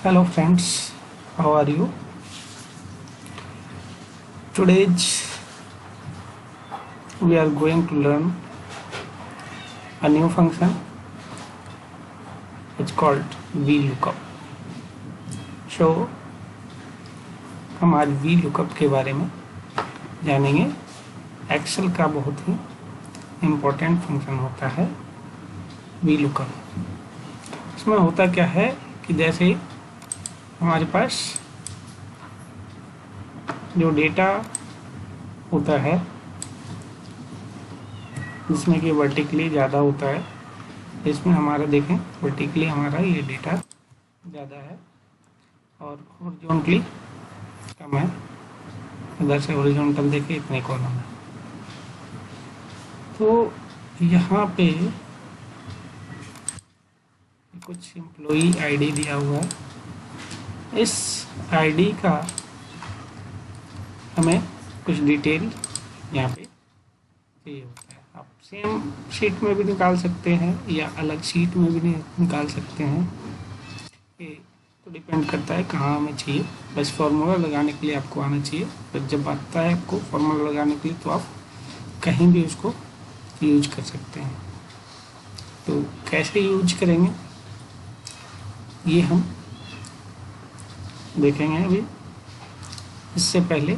Hello friends, how are you? Today we are going to learn a new function. It's called VLOOKUP. So हम आज VLOOKUP के बारे में जानेंगे। Excel का बहुत ही इम्पोर्टेंट फंक्शन होता है VLOOKUP। इसमें होता क्या है कि जैसे हमारे पास जो डेटा होता है जिसमें कि वर्टिकली ज़्यादा होता है, इसमें हमारा देखें वर्टिकली हमारा ये डेटा ज़्यादा है और हॉरिजॉन्टली कम है। उधर से हॉरिजॉन्टल देखें इतने कॉलम है। तो यहाँ पे कुछ एम्प्लॉई आईडी दिया हुआ है। इस आईडी का हमें कुछ डिटेल यहाँ पे चाहिए होता है। आप सेम शीट में भी निकाल सकते हैं या अलग शीट में भी निकाल सकते हैं, ये तो डिपेंड करता है कहाँ हमें चाहिए। बस फार्मूला लगाने के लिए आपको आना चाहिए। तो जब आता है आपको फार्मूला लगाने के लिए तो आप कहीं भी उसको यूज कर सकते हैं। तो कैसे यूज करेंगे ये हम देखेंगे अभी। इससे पहले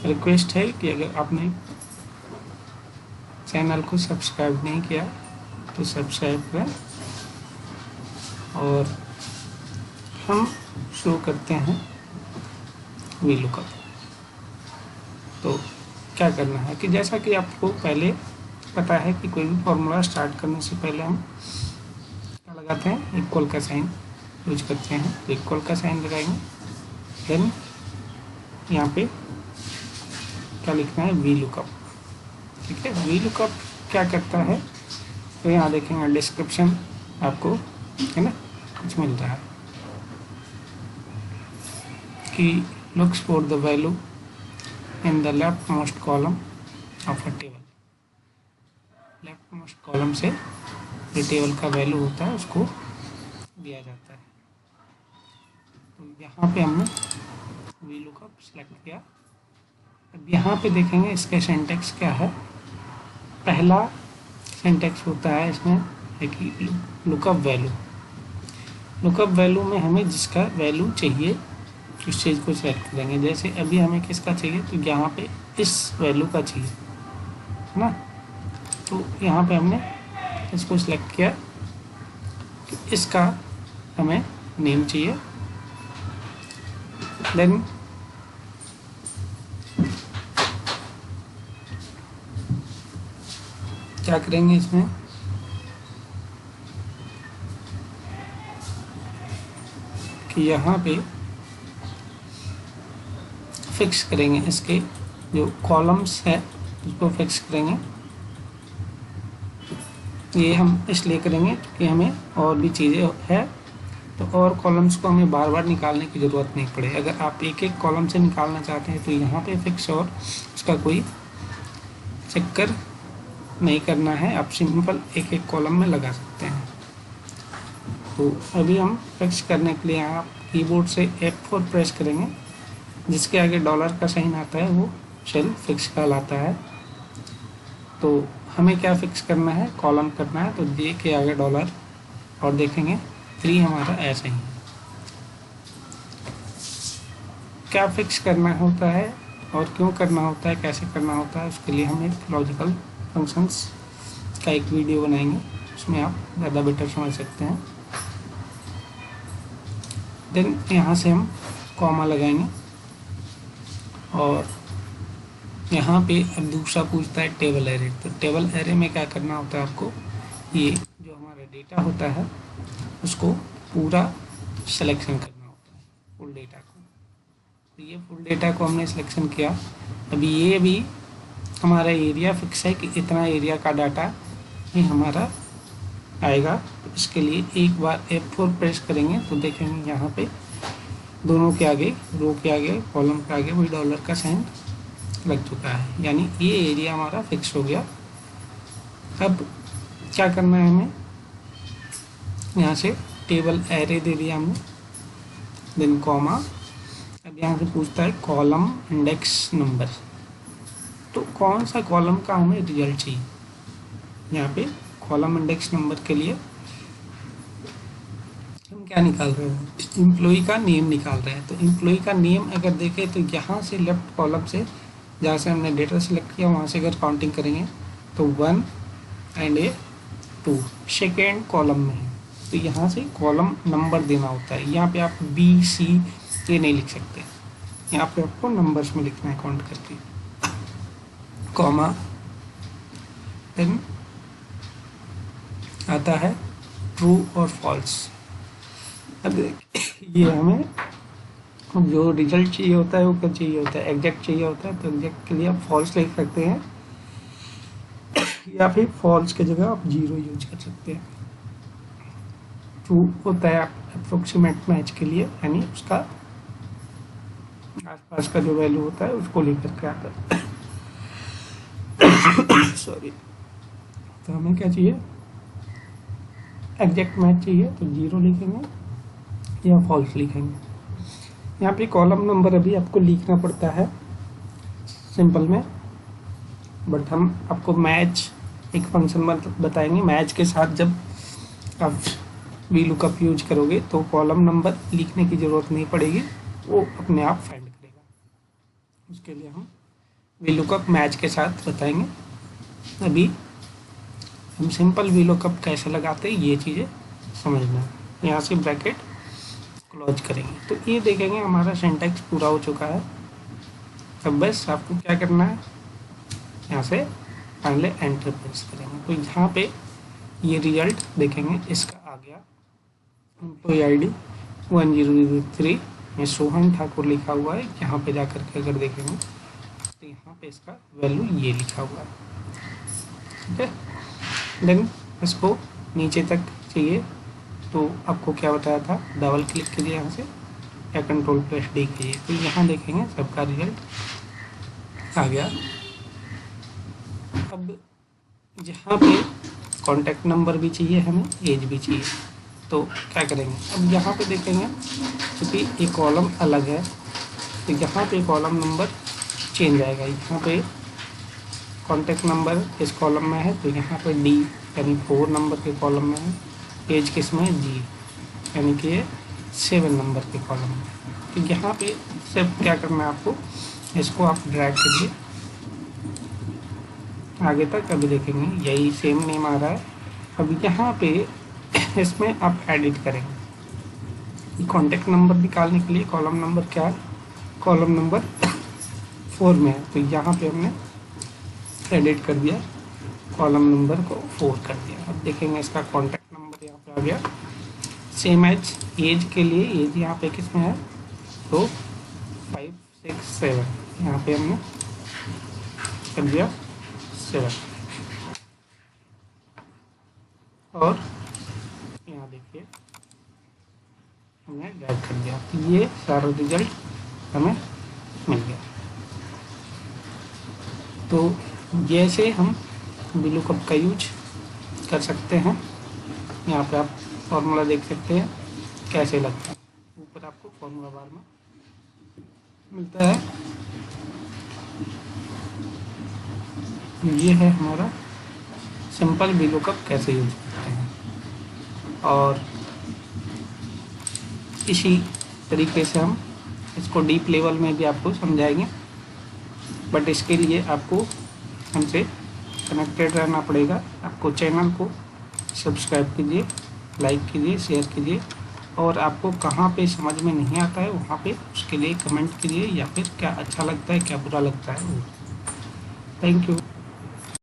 रिक्वेस्ट है कि अगर आपने चैनल को सब्सक्राइब नहीं किया तो सब्सक्राइब करें और हम शुरू करते हैं VLOOKUP। तो क्या करना है कि जैसा कि आपको पहले पता है कि कोई भी फॉर्मूला स्टार्ट करने से पहले हम क्या लगाते हैं, इक्वल का साइन यूज करते हैं। तो इक्वल का साइन लगाएंगे, देन यहाँ पे क्या लिखना है VLOOKUP। ठीक है, VLOOKUP क्या करता है तो यहाँ देखेंगे डिस्क्रिप्शन आपको है ना कुछ मिल रहा है कि looks for the value in the left most column of a table. Left most column से जो टेबल का वैल्यू होता है उसको दिया जाता है। तो यहाँ पे हमने VLOOKUP सेलेक्ट किया। अब यहाँ पे देखेंगे इसका सिंटैक्स क्या है। पहला सिंटैक्स होता है इसमें है कि लुकअप वैल्यू। लुकअप वैल्यू में हमें जिसका वैल्यू चाहिए उस चीज़ को सेलेक्ट करेंगे। जैसे अभी हमें किसका चाहिए तो यहाँ पे इस वैल्यू का चाहिए है ना। तो यहाँ पे हमने इसको सिलेक्ट किया कि इसका हमें नेम चाहिए। देन क्या करेंगे इसमें कि यहाँ पे फिक्स करेंगे इसके जो कॉलम्स है उसको फिक्स करेंगे। ये हम इसलिए करेंगे कि हमें और भी चीज़ें है तो और कॉलम्स को हमें बार बार निकालने की ज़रूरत नहीं पड़े। अगर आप एक एक कॉलम से निकालना चाहते हैं तो यहाँ पे फिक्स और उसका कोई चक्कर नहीं करना है, आप सिंपल एक एक कॉलम में लगा सकते हैं। तो अभी हम फिक्स करने के लिए यहाँ कीबोर्ड से F4 प्रेस करेंगे। जिसके आगे डॉलर का साइन आता है वो सेल फिक्स कहलाता है। तो हमें क्या फिक्स करना है, कॉलम करना है। तो J के आगे डॉलर और देखेंगे 3 हमारा ऐसे ही। क्या फिक्स करना होता है और क्यों करना होता है, कैसे करना होता है, उसके लिए हम एक लॉजिकल फंक्शंस का एक वीडियो बनाएंगे, उसमें आप ज़्यादा बेटर समझ सकते हैं। देन यहाँ से हम कॉमा लगाएंगे और यहाँ पे अब दूसरा पूछता है टेबल एरे। तो टेबल एरे में क्या करना होता है आपको, ये जो हमारा डेटा होता है उसको पूरा सिलेक्शन करना होता है, फुल डेटा को। तो ये फुल डेटा को हमने सिलेक्शन किया। अभी ये भी हमारा एरिया फिक्स है कि इतना एरिया का डाटा ही हमारा आएगा। तो इसके लिए एक बार F4 प्रेस करेंगे तो देखेंगे यहाँ पे दोनों के आगे, रो के आगे, कॉलम के आगे वही डॉलर का साइन लग चुका है, यानी ये एरिया हमारा फिक्स हो गया। अब क्या करना है हमें, यहाँ से टेबल एरे दे दिया हमने देन कॉमा। अब यहाँ से पूछता है कॉलम इंडेक्स नंबर, तो कौन सा कॉलम का हमें रिजल्ट चाहिए। यहाँ पे कॉलम इंडेक्स नंबर के लिए हम क्या निकाल रहे हैं, एम्प्लॉई का नेम निकाल रहे हैं। तो एम्प्लॉई का नेम अगर देखें तो यहाँ से लेफ्ट कॉलम से जहाँ से हमने डेटा सेलेक्ट किया वहाँ से अगर काउंटिंग करेंगे तो 1 एंड 2 सेकेंड कॉलम में है। तो यहाँ से कॉलम नंबर देना होता है। यहाँ पे आप बी सी ये नहीं लिख सकते, यहाँ पे आपको नंबर्स में लिखना है काउंट करके, कॉमा। देन आता है ट्रू और फॉल्स। अब ये हमें जो रिजल्ट चाहिए होता है वो क्या चाहिए होता है, एग्जैक्ट चाहिए होता है। तो एग्जैक्ट के लिए आप फॉल्स लिख सकते हैं या फिर फॉल्स की जगह आप 0 यूज कर सकते हैं। ट्रू होता है अप्रोक्सीमेट मैच के लिए, यानी उसका आसपास का जो वैल्यू होता है उसको लेकर के आता है। सॉरी। तो हमें क्या चाहिए, एग्जैक्ट मैच चाहिए, तो 0 लिखेंगे या फॉल्स लिखेंगे। यहाँ पे कॉलम नंबर अभी आपको लिखना पड़ता है सिंपल में, बट हम आपको मैच एक फंक्शन बताएंगे। मैच के साथ जब आप वी लुकअप यूज करोगे तो कॉलम नंबर लिखने की ज़रूरत नहीं पड़ेगी, वो अपने आप फाइंड करेगा। उसके लिए हम वी लुकअप मैच के साथ बताएंगे। अभी हम सिंपल वी लुकअप कैसे लगाते हैं ये चीज़ें समझना है। यहाँ से ब्रैकेट क्लोज करेंगे तो ये देखेंगे हमारा सिंटैक्स पूरा हो चुका है। अब बस आपको क्या करना है, यहाँ से पहले एंटर प्रेस करेंगे तो यहाँ पे ये रिजल्ट देखेंगे। इसका आ गया एम्प्लॉय ID 1003 में सोहन ठाकुर लिखा हुआ है। यहाँ पे जाकर के अगर देखेंगे तो यहाँ पे इसका वैल्यू ये लिखा हुआ है, ठीक है। देन इसको नीचे तक चाहिए तो आपको क्या बताया था, डबल क्लिक कीजिए यहाँ से या Ctrl+D कीजिए तो यहाँ देखेंगे सबका रिजल्ट आ गया। अब यहाँ पे कॉन्टैक्ट नंबर भी चाहिए हमें, एज भी चाहिए, तो क्या करेंगे, अब यहाँ पे देखेंगे क्योंकि एक कॉलम अलग है तो यहाँ पे कॉलम नंबर चेंज आएगा। यहाँ पे कॉन्टैक्ट नंबर इस कॉलम में है तो यहाँ पे D यानी 4 नंबर के कॉलम में है, एज किस में G यानी कि 7 नंबर के कॉलम में। तो यहाँ पे सिर्फ क्या करना है आपको, इसको आप ड्रैग करिए आगे तक। अभी देखेंगे यही सेम नेम आ रहा है। अब यहाँ पे इसमें आप एडिट करेंगे। कॉन्टैक्ट नंबर निकालने के लिए कॉलम नंबर क्या है, कॉलम नंबर 4 में है तो यहाँ पे हमने एडिट कर दिया, कॉलम नंबर को 4 कर दिया। अब देखेंगे इसका कॉन्टैक्ट नंबर यहाँ पे आ गया। सेम एज के लिए एज यहाँ पे किस में है तो 5 6 7 यहाँ पे हमने कर दिया 7 और यहाँ देखिए हमने ड्रैग कर दिया तो ये सारा रिजल्ट हमें मिल गया। तो जैसे हम वी लुकअप का यूज कर सकते हैं, यहाँ पे आप फॉर्मूला देख सकते हैं कैसे लगता है, ऊपर आपको फॉर्मूला बार में मिलता है। ये है हमारा सिंपल वी लुकअप कैसे यूज करते हैं और इसी तरीके से हम इसको डीप लेवल में भी आपको समझाएंगे, बट इसके लिए आपको हमसे कनेक्टेड रहना पड़ेगा। आपको चैनल को सब्सक्राइब कीजिए, लाइक कीजिए, शेयर कीजिए और आपको कहाँ पे समझ में नहीं आता है वहाँ पे उसके लिए कमेंट कीजिए या फिर क्या अच्छा लगता है क्या बुरा लगता है वो। Thank you.